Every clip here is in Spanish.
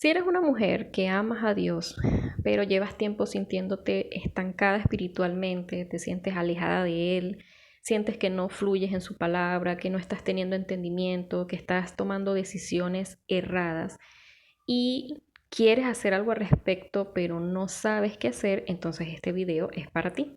Si eres una mujer que amas a Dios, pero llevas tiempo sintiéndote estancada espiritualmente, te sientes alejada de Él, sientes que no fluyes en su palabra, que no estás teniendo entendimiento, que estás tomando decisiones erradas y quieres hacer algo al respecto, pero no sabes qué hacer, entonces este video es para ti.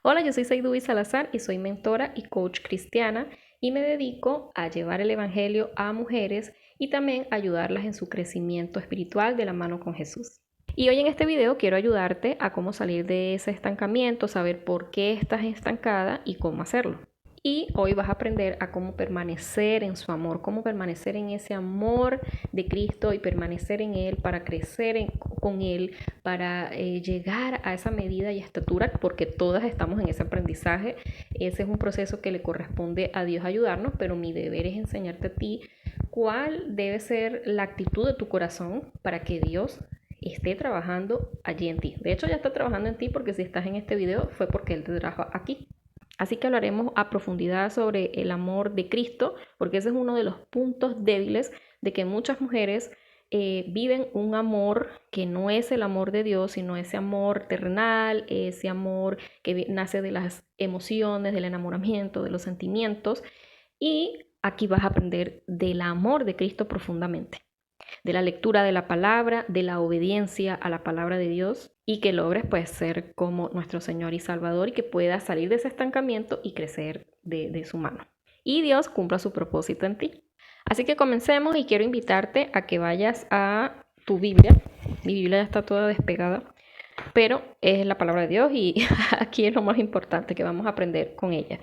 Hola, yo soy Saidubi Salazar y soy mentora y coach cristiana y me dedico a llevar el evangelio a mujeres y también ayudarlas en su crecimiento espiritual de la mano con Jesús. Y hoy en este video quiero ayudarte a cómo salir de ese estancamiento, saber por qué estás estancada y cómo hacerlo. Y hoy vas a aprender a cómo permanecer en su amor, cómo permanecer en ese amor de Cristo y permanecer en Él para crecer con Él, para llegar a esa medida y estatura, porque todas estamos en ese aprendizaje. Ese es un proceso que le corresponde a Dios ayudarnos, pero mi deber es enseñarte a ti cuál debe ser la actitud de tu corazón para que Dios esté trabajando allí en ti. De hecho, ya está trabajando en ti, porque si estás en este video fue porque Él te trajo aquí. Así que hablaremos a profundidad sobre el amor de Cristo, porque ese es uno de los puntos débiles de que muchas mujeres viven un amor que no es el amor de Dios, sino ese amor terrenal, ese amor que nace de las emociones, del enamoramiento, de los sentimientos. Y aquí vas a aprender del amor de Cristo profundamente, de la lectura de la palabra, de la obediencia a la palabra de Dios y que logres pues ser como nuestro Señor y Salvador y que puedas salir de ese estancamiento y crecer de su mano. Y Dios cumpla su propósito en ti. Así que comencemos y quiero invitarte a que vayas a tu Biblia. Mi Biblia ya está toda despegada, pero es la palabra de Dios y aquí es lo más importante que vamos a aprender con ella.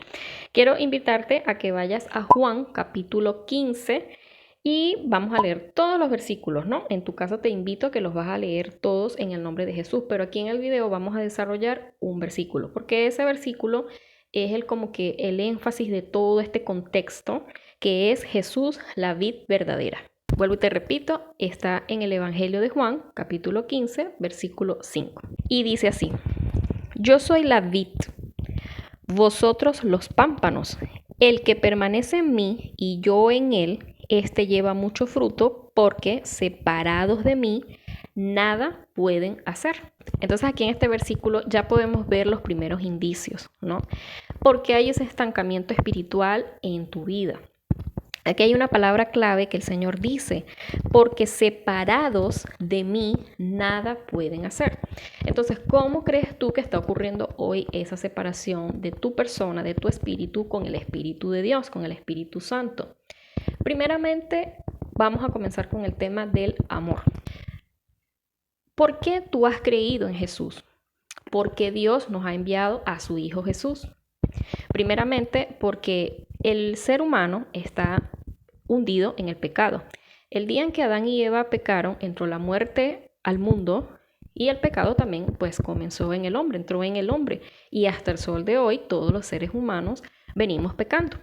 Quiero invitarte a que vayas a Juan capítulo 15 y vamos a leer todos los versículos, ¿no? En tu caso te invito a que los vas a leer todos en el nombre de Jesús, pero aquí en el video vamos a desarrollar un versículo, porque ese versículo es como que el énfasis de todo este contexto, que es Jesús, la vid verdadera. Vuelvo y te repito, está en el Evangelio de Juan, capítulo 15, versículo 5. Y dice así: Yo soy la vid, vosotros los pámpanos. El que permanece en mí y yo en él, este lleva mucho fruto, porque separados de mí nada pueden hacer. Entonces aquí en este versículo ya podemos ver los primeros indicios, ¿no? Porque hay ese estancamiento espiritual en tu vida. Aquí hay una palabra clave que el Señor dice: porque separados de mí nada pueden hacer. Entonces, ¿cómo crees tú que está ocurriendo hoy esa separación de tu persona, de tu espíritu, con el Espíritu de Dios, con el Espíritu Santo? Primeramente, vamos a comenzar con el tema del amor. ¿Por qué tú has creído en Jesús? Porque Dios nos ha enviado a su Hijo Jesús. Primeramente, porque el ser humano está hundido en el pecado. El día en que Adán y Eva pecaron, entró la muerte al mundo y el pecado también pues comenzó en el hombre, entró en el hombre, y hasta el sol de hoy todos los seres humanos venimos pecando.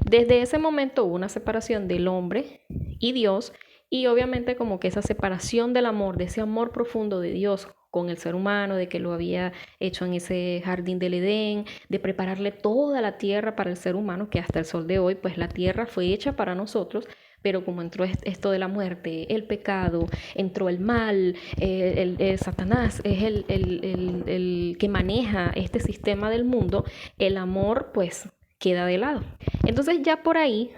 Desde ese momento hubo una separación del hombre y Dios, y obviamente como que esa separación del amor, de ese amor profundo de Dios con el ser humano, de que lo había hecho en ese jardín del Edén, de prepararle toda la tierra para el ser humano, que hasta el sol de hoy, pues la tierra fue hecha para nosotros, pero como entró esto de la muerte, el pecado, entró el mal, el Satanás es el que maneja este sistema del mundo, el amor pues queda de lado. Entonces ya por ahí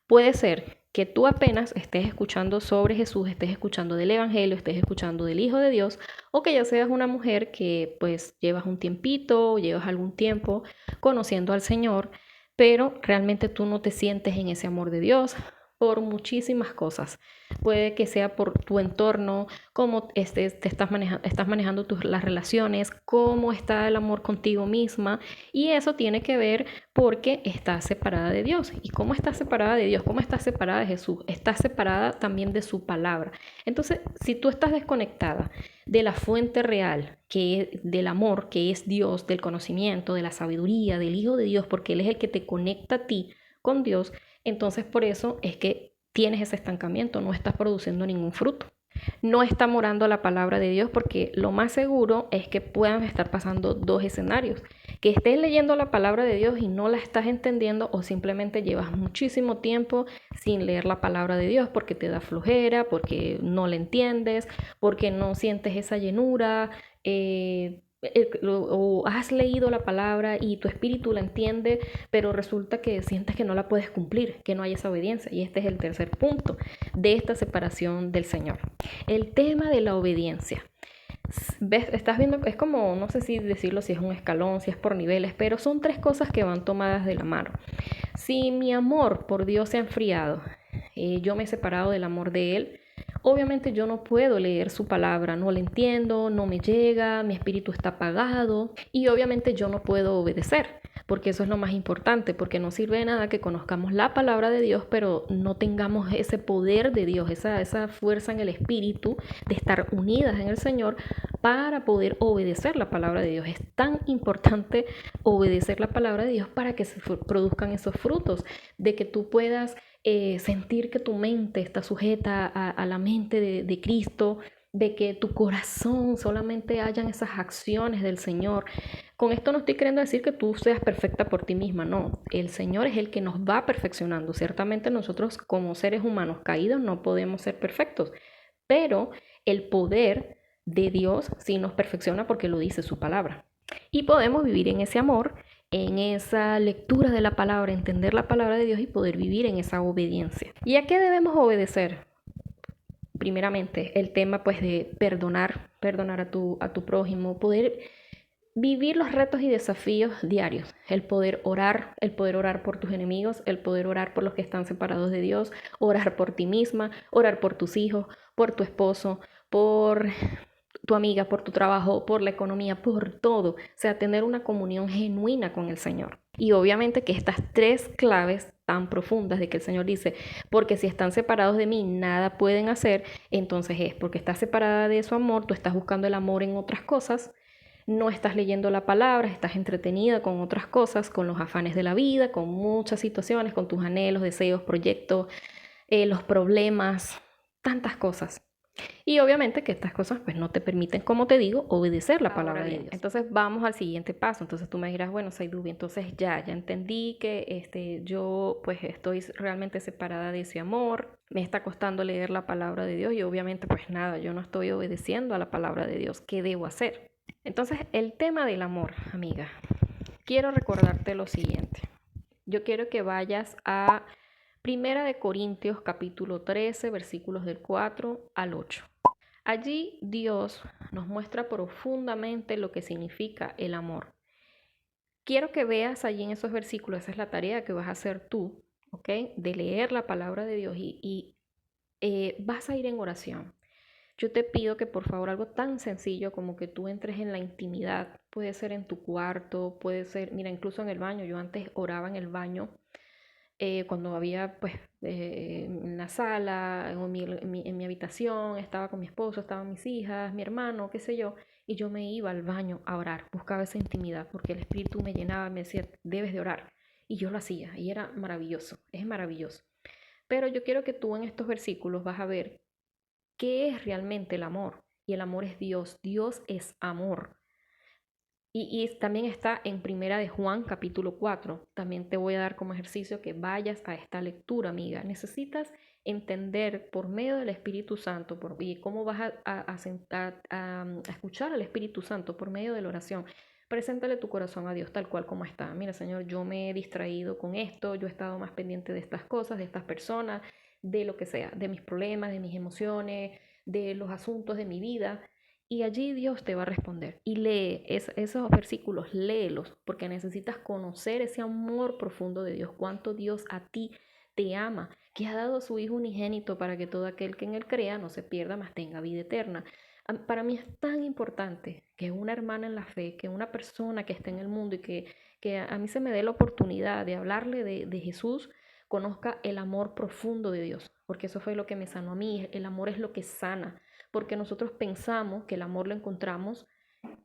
puede ser que tú apenas estés escuchando sobre Jesús, estés escuchando del Evangelio, estés escuchando del Hijo de Dios, o que ya seas una mujer que pues llevas un tiempito, llevas algún tiempo conociendo al Señor, pero realmente tú no te sientes en ese amor de Dios por muchísimas cosas. Puede que sea por tu entorno, cómo estás manejando las relaciones, cómo está el amor contigo misma, y eso tiene que ver porque estás separada de Dios. ¿Y cómo estás separada de Dios? ¿Cómo estás separada de Jesús? Estás separada también de su palabra. Entonces, si tú estás desconectada de la fuente real, que es del amor, que es Dios, del conocimiento, de la sabiduría, del Hijo de Dios, porque Él es el que te conecta a ti con Dios, entonces por eso es que tienes ese estancamiento, no estás produciendo ningún fruto. no está morando la palabra de Dios, porque lo más seguro es que puedan estar pasando dos escenarios: que estés leyendo la palabra de Dios y no la estás entendiendo, o simplemente llevas muchísimo tiempo sin leer la palabra de Dios porque te da flojera, porque no la entiendes, porque no sientes esa llenura, o has leído la palabra y tu espíritu la entiende, pero resulta que sientes que no la puedes cumplir, que no hay esa obediencia. Y este es el tercer punto de esta separación del Señor: el tema de la obediencia. ¿Ves? Estás viendo, es como, no sé si decirlo, si es un escalón, si es por niveles, pero son tres cosas que van tomadas de la mano. Si mi amor por Dios se ha enfriado, yo me he separado del amor de Él, obviamente yo no puedo leer su palabra, no la entiendo, no me llega, mi espíritu está apagado, y obviamente yo no puedo obedecer, porque eso es lo más importante, porque no sirve de nada que conozcamos la palabra de Dios, pero no tengamos ese poder de Dios, esa fuerza en el espíritu de estar unidas en el Señor para poder obedecer la palabra de Dios. Es tan importante obedecer la palabra de Dios para que se produzcan esos frutos, de que tú puedas sentir que tu mente está sujeta a la mente de Cristo, de que tu corazón solamente hayan esas acciones del Señor. Con esto no estoy queriendo decir que tú seas perfecta por ti misma, no. El Señor es el que nos va perfeccionando. Ciertamente nosotros como seres humanos caídos no podemos ser perfectos, pero el poder de Dios sí nos perfecciona, porque lo dice su palabra. Y podemos vivir en ese amor, en esa lectura de la palabra, entender la palabra de Dios y poder vivir en esa obediencia. ¿Y a qué debemos obedecer? Primeramente, el tema pues de perdonar a tu prójimo, poder vivir los retos y desafíos diarios, el poder orar por tus enemigos, el poder orar por los que están separados de Dios, orar por ti misma, orar por tus hijos, por tu esposo, por tu amiga, por tu trabajo, por la economía, por todo. O sea, tener una comunión genuina con el Señor. Y obviamente que estas tres claves tan profundas de que el Señor dice, porque si están separados de mí, nada pueden hacer, entonces es porque estás separada de su amor, tú estás buscando el amor en otras cosas, no estás leyendo la palabra, estás entretenida con otras cosas, con los afanes de la vida, con muchas situaciones, con tus anhelos, deseos, proyectos, los problemas, tantas cosas. Y obviamente que estas cosas pues no te permiten, como te digo, obedecer la palabra de Dios. Entonces vamos al siguiente paso. Entonces tú me dirás, bueno, Saidubi, entonces ya entendí que yo pues estoy realmente separada de ese amor, me está costando leer la palabra de Dios y obviamente pues nada, yo no estoy obedeciendo a la palabra de Dios. ¿Qué debo hacer? Entonces el tema del amor, amiga, quiero recordarte lo siguiente. Yo quiero que vayas a Primera de Corintios capítulo 13, versículos del 4 al 8. Allí Dios nos muestra profundamente lo que significa el amor. Quiero que veas allí en esos versículos, esa es la tarea que vas a hacer tú, ¿ok? De leer la palabra de Dios y vas a ir en oración. Yo te pido que por favor algo tan sencillo como que tú entres en la intimidad, puede ser en tu cuarto, puede ser, mira, incluso en el baño. Yo antes oraba en el baño cuando había pues en la sala, en mi habitación, estaba con mi esposo, estaban mis hijas, mi hermano, qué sé yo, y yo me iba al baño a orar, buscaba esa intimidad, porque el Espíritu me llenaba, me decía, debes de orar, y yo lo hacía, y era maravilloso, es maravilloso. Pero yo quiero que tú en estos versículos vas a ver qué es realmente el amor, y el amor es Dios, Dios es amor. Y también está en Primera de Juan, capítulo 4. También te voy a dar como ejercicio que vayas a esta lectura, amiga. Necesitas entender por medio del Espíritu Santo y cómo vas a escuchar al Espíritu Santo por medio de la oración. Preséntale tu corazón a Dios tal cual como está. Mira, Señor, yo me he distraído con esto, yo he estado más pendiente de estas cosas, de estas personas, de lo que sea, de mis problemas, de mis emociones, de los asuntos de mi vida. Y allí Dios te va a responder. Y lee esos versículos, léelos, porque necesitas conocer ese amor profundo de Dios, cuánto Dios a ti te ama, que ha dado a su Hijo unigénito para que todo aquel que en Él crea no se pierda, mas tenga vida eterna. Para mí es tan importante que una hermana en la fe, que una persona que esté en el mundo y que a mí se me dé la oportunidad de hablarle de Jesús, conozca el amor profundo de Dios, porque eso fue lo que me sanó a mí. El amor es lo que sana, porque nosotros pensamos que el amor lo encontramos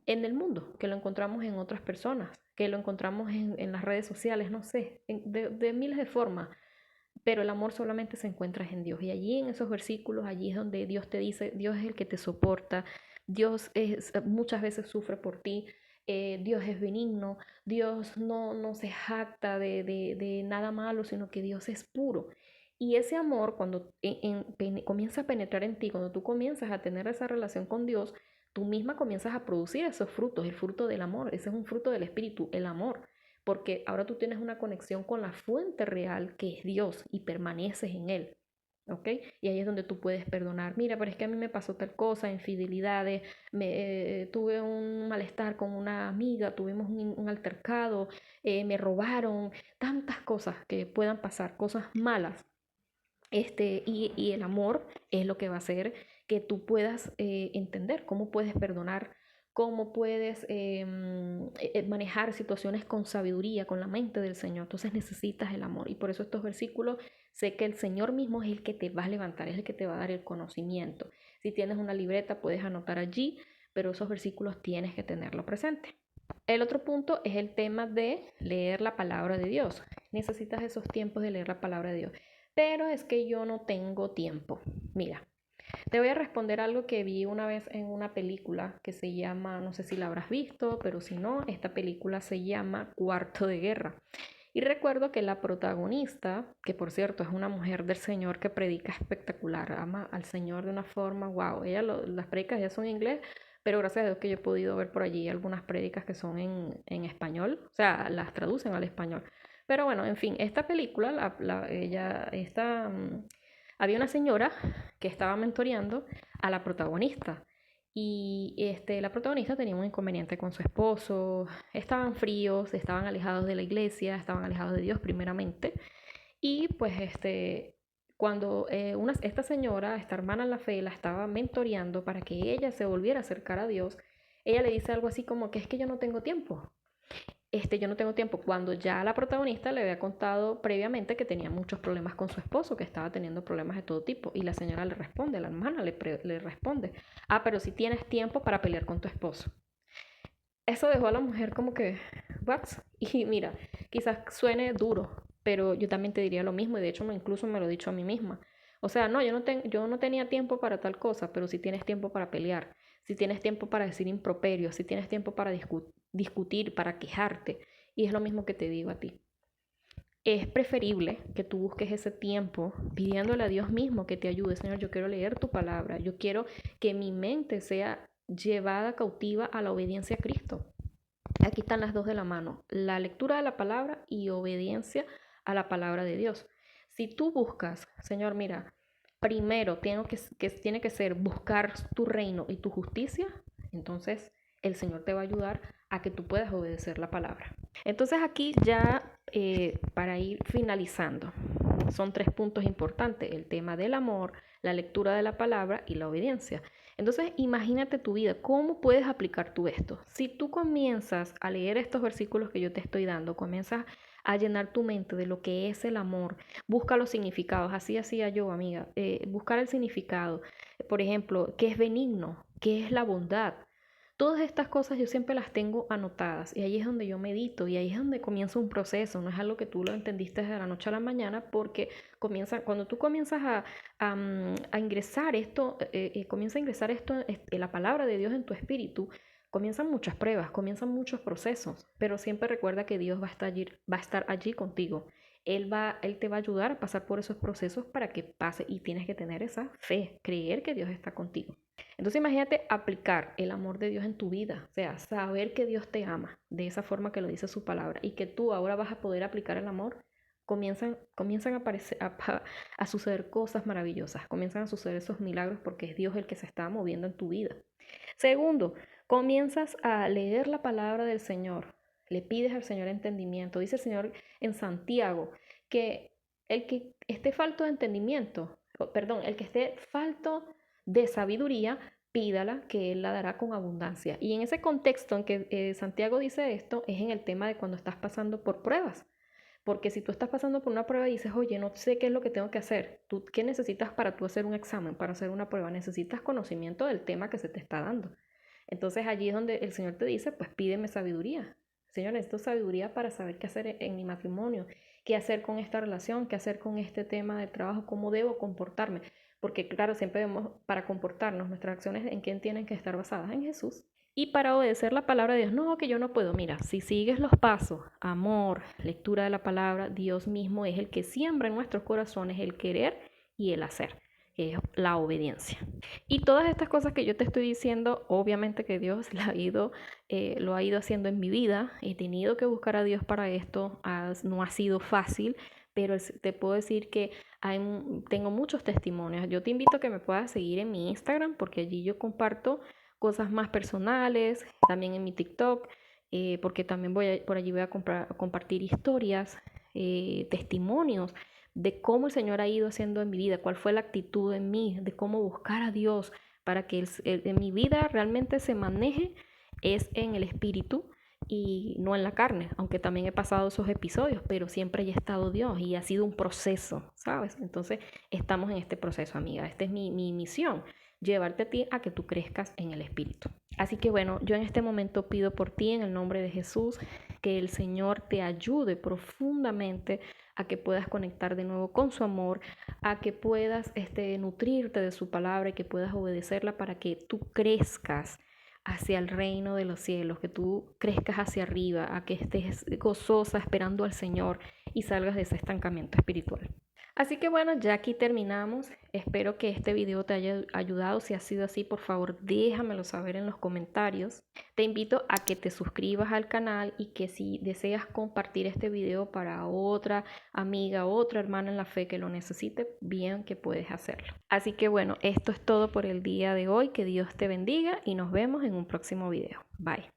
en el mundo, que lo encontramos en otras personas, que lo encontramos en las redes sociales, no sé, de miles de formas. pero el amor solamente se encuentra en Dios. Y allí en esos versículos, allí es donde Dios te dice, Dios es el que te soporta, muchas veces sufre por ti, Dios es benigno, Dios no se jacta de nada malo, sino que Dios es puro. Y ese amor, cuando comienza a penetrar en ti, cuando tú comienzas a tener esa relación con Dios, tú misma comienzas a producir esos frutos, el fruto del amor. Ese es un fruto del Espíritu, el amor. Porque ahora tú tienes una conexión con la fuente real que es Dios y permaneces en Él. ¿Ok? Y ahí es donde tú puedes perdonar. Mira, pero es que a mí me pasó tal cosa, infidelidades, tuve un malestar con una amiga, tuvimos un altercado, me robaron, tantas cosas que puedan pasar, cosas malas. Y el amor es lo que va a hacer que tú puedas entender cómo puedes perdonar, cómo puedes manejar situaciones con sabiduría, con la mente del Señor. Entonces necesitas el amor. Y por eso estos versículos, sé que el Señor mismo es el que te va a levantar, es el que te va a dar el conocimiento. Si tienes una libreta, puedes anotar allí, pero esos versículos tienes que tenerlo presente. El otro punto es el tema de leer la palabra de Dios. Necesitas esos tiempos de leer la palabra de Dios. Pero es que yo no tengo tiempo. Mira, te voy a responder algo que vi una vez en una película que se llama, no sé si la habrás visto, pero si no, esta película se llama Cuarto de Guerra. Y recuerdo que la protagonista, que por cierto es una mujer del Señor que predica espectacular, ama al Señor de una forma, wow, las predicas ya son en inglés, pero gracias a Dios que yo he podido ver por allí algunas prédicas que son en español, o sea, las traducen al español. Pero bueno, en fin, esta película, había una señora que estaba mentoreando a la protagonista. Y la protagonista tenía un inconveniente con su esposo, estaban fríos, estaban alejados de la iglesia, estaban alejados de Dios primeramente. Y pues cuando esta señora, esta hermana en la fe, la estaba mentoreando para que ella se volviera a acercar a Dios, ella le dice algo así como que es que yo no tengo tiempo. Yo no tengo tiempo, cuando ya la protagonista le había contado previamente que tenía muchos problemas con su esposo, que estaba teniendo problemas de todo tipo, y la señora le responde, la hermana le responde, pero si tienes tiempo para pelear con tu esposo. Eso dejó a la mujer como que, ¿what? Y mira, quizás suene duro, pero yo también te diría lo mismo, y de hecho incluso me lo he dicho a mí misma. O sea, no, yo no tenía tiempo para tal cosa, pero si tienes tiempo para pelear, si tienes tiempo para decir improperios, si tienes tiempo para discutir, para quejarte, y es lo mismo que te digo a ti. Es preferible que tú busques ese tiempo pidiéndole a Dios mismo que te ayude. Señor, yo quiero leer tu palabra, yo quiero que mi mente sea llevada cautiva a la obediencia a Cristo. Aquí están las dos de la mano, la lectura de la palabra y obediencia a la palabra de Dios. Si tú buscas, Señor, mira, primero tiene que ser buscar tu reino y tu justicia, entonces el Señor te va a ayudar a que tú puedas obedecer la palabra. Entonces aquí ya para ir finalizando, son 3 puntos importantes, el tema del amor, la lectura de la palabra y la obediencia. Entonces imagínate tu vida, ¿cómo puedes aplicar tú esto? Si tú comienzas a leer estos versículos que yo te estoy dando, comienzas a llenar tu mente de lo que es el amor, busca los significados, así hacía yo, amiga, buscar el significado, por ejemplo, ¿qué es benigno? ¿Qué es la bondad? Todas estas cosas yo siempre las tengo anotadas y ahí es donde yo medito y ahí es donde comienza un proceso, no es algo que tú lo entendiste de la noche a la mañana porque cuando tú comienzas a ingresar esto, la palabra de Dios en tu espíritu, comienzan muchas pruebas, comienzan muchos procesos, pero siempre recuerda que Dios va a estar allí contigo. Él te va a ayudar a pasar por esos procesos para que pase y tienes que tener esa fe, creer que Dios está contigo. Entonces imagínate aplicar el amor de Dios en tu vida, o sea, saber que Dios te ama de esa forma que lo dice su palabra y que tú ahora vas a poder aplicar el amor, comienzan a suceder cosas maravillosas, comienzan a suceder esos milagros porque es Dios el que se está moviendo en tu vida. Segundo, comienzas a leer la palabra del Señor, le pides al Señor entendimiento. Dice el Señor en Santiago que el que esté falto de entendimiento, el que esté falto de sabiduría, pídala, que Él la dará con abundancia. Y en ese contexto en que Santiago dice esto, es en el tema de cuando estás pasando por pruebas. Porque si tú estás pasando por una prueba y dices, oye, no sé qué es lo que tengo que hacer, ¿qué necesitas para tú hacer un examen, para hacer una prueba? Necesitas conocimiento del tema que se te está dando. Entonces allí es donde el Señor te dice, pues pídeme sabiduría. Señor, necesito sabiduría para saber qué hacer en mi matrimonio. ¿Qué hacer con esta relación? ¿Qué hacer con este tema de trabajo? ¿Cómo debo comportarme? Porque claro, siempre vemos para comportarnos nuestras acciones en quién tienen que estar basadas en Jesús. Y para obedecer la palabra de Dios, no, que yo no puedo. Mira, si sigues los pasos, amor, lectura de la palabra, Dios mismo es el que siembra en nuestros corazones el querer y el hacer, que es la obediencia. Y todas estas cosas que yo te estoy diciendo, obviamente que Dios lo ha ido haciendo en mi vida. He tenido que buscar a Dios para esto, no ha sido fácil, pero te puedo decir que tengo muchos testimonios. Yo te invito a que me puedas seguir en mi Instagram, porque allí yo comparto cosas más personales, también en mi TikTok, porque también por allí voy a compartir historias, testimonios de cómo el Señor ha ido haciendo en mi vida, cuál fue la actitud en mí, de cómo buscar a Dios para que en mi vida realmente se maneje es en el espíritu y no en la carne, aunque también he pasado esos episodios, pero siempre ya ha estado Dios y ha sido un proceso, ¿sabes? Entonces estamos en este proceso, amiga. Esta es mi misión, llevarte a ti a que tú crezcas en el espíritu. Así que bueno, yo en este momento pido por ti en el nombre de Jesús que el Señor te ayude profundamente a que puedas conectar de nuevo con su amor, a que puedas nutrirte de su palabra y que puedas obedecerla para que tú crezcas hacia el reino de los cielos, que tú crezcas hacia arriba, a que estés gozosa esperando al Señor y salgas de ese estancamiento espiritual. Así que bueno, ya aquí terminamos. Espero que este video te haya ayudado. Si ha sido así, por favor, déjamelo saber en los comentarios. Te invito a que te suscribas al canal y que si deseas compartir este video para otra amiga, otra hermana en la fe que lo necesite, bien que puedes hacerlo. Así que bueno, esto es todo por el día de hoy. Que Dios te bendiga y nos vemos en un próximo video. Bye.